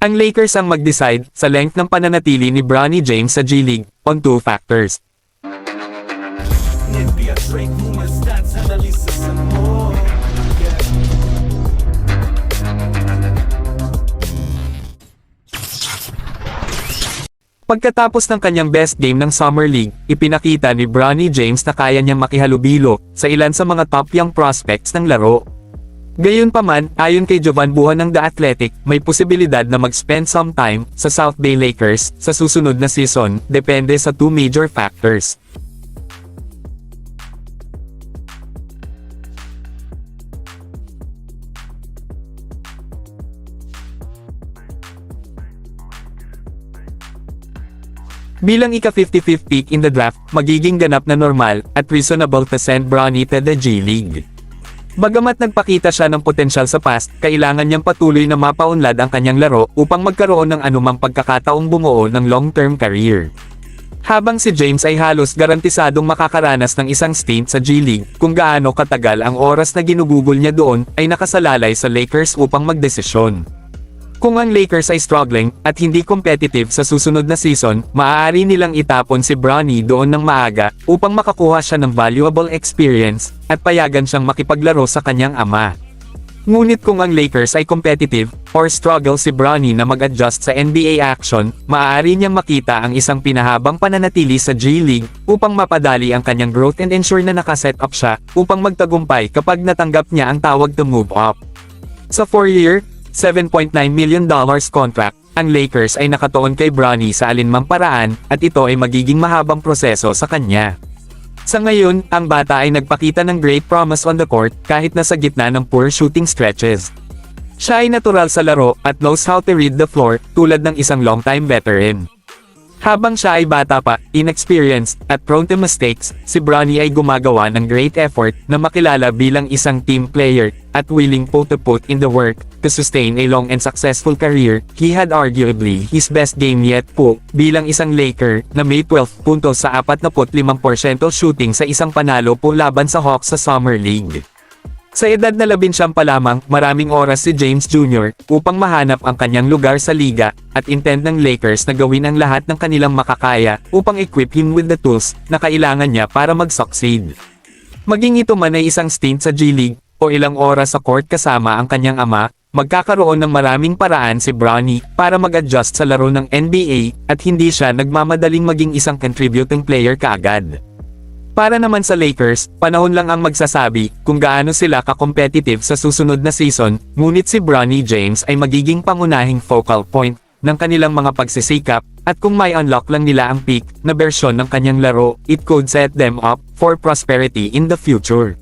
Ang Lakers ang mag-decide sa length ng pananatili ni Bronny James sa G-League on two factors. Pagkatapos ng kanyang best game ng Summer League, ipinakita ni Bronny James na kaya niyang makihalubilo sa ilan sa mga top young prospects ng laro. Gayunpaman, ayon kay Jovan Buhan ng The Athletic, may posibilidad na mag-spend some time sa South Bay Lakers sa susunod na season, depende sa two major factors. Bilang ika-55th pick in the draft, magiging ganap na normal at reasonable to send Bronny to the G-League. Bagamat nagpakita siya ng potensyal sa past, kailangan niyang patuloy na mapaunlad ang kanyang laro upang magkaroon ng anumang pagkakataong bumuo ng long-term career. Habang si James ay halos garantisadong makakaranas ng isang stint sa G-League, kung gaano katagal ang oras na ginugugol niya doon ay nakasalalay sa Lakers upang magdesisyon. Kung ang Lakers ay struggling at hindi competitive sa susunod na season, maaari nilang itapon si Bronny doon ng maaga upang makakuha siya ng valuable experience at payagan siyang makipaglaro sa kanyang ama. Ngunit kung ang Lakers ay competitive or struggle si Bronny na mag-adjust sa NBA action, maaari niyang makita ang isang pinahabang pananatili sa G-League upang mapadali ang kanyang growth and ensure na nakaset up siya upang magtagumpay kapag natanggap niya ang tawag to move up. Sa 4-year, $7.9 million contract, ang Lakers ay nakatuon kay Bronny sa alinmang paraan, at ito ay magiging mahabang proseso sa kanya. Sa ngayon, ang bata ay nagpakita ng great promise on the court, kahit nasa gitna ng poor shooting stretches. Siya ay natural sa laro, at knows how to read the floor, tulad ng isang long-time veteran. Habang siya ay bata pa, inexperienced, at prone to mistakes, si Bronny ay gumagawa ng great effort na makilala bilang isang team player, at willing to put in the work to sustain a long and successful career. He had arguably his best game yet bilang isang Laker na may 12 puntos sa 45% shooting sa isang panalo laban sa Hawks sa Summer League. Sa edad na 19 pa lamang, maraming oras si James Jr. upang mahanap ang kanyang lugar sa liga, at intend ng Lakers na gawin ang lahat ng kanilang makakaya upang equip him with the tools na kailangan niya para mag-succeed. Maging ito man ay isang stint sa G-League o ilang oras sa court kasama ang kanyang ama, magkakaroon ng maraming paraan si Bronny para mag-adjust sa laro ng NBA, at hindi siya nagmamadaling maging isang contributing player kaagad. Para naman sa Lakers, panahon lang ang magsasabi kung gaano sila ka-competitive sa susunod na season, ngunit si Bronny James ay magiging pangunahing focal point ng kanilang mga pagsisikap, at kung may unlock lang nila ang peak na bersyon ng kanyang laro, it could set them up for prosperity in the future.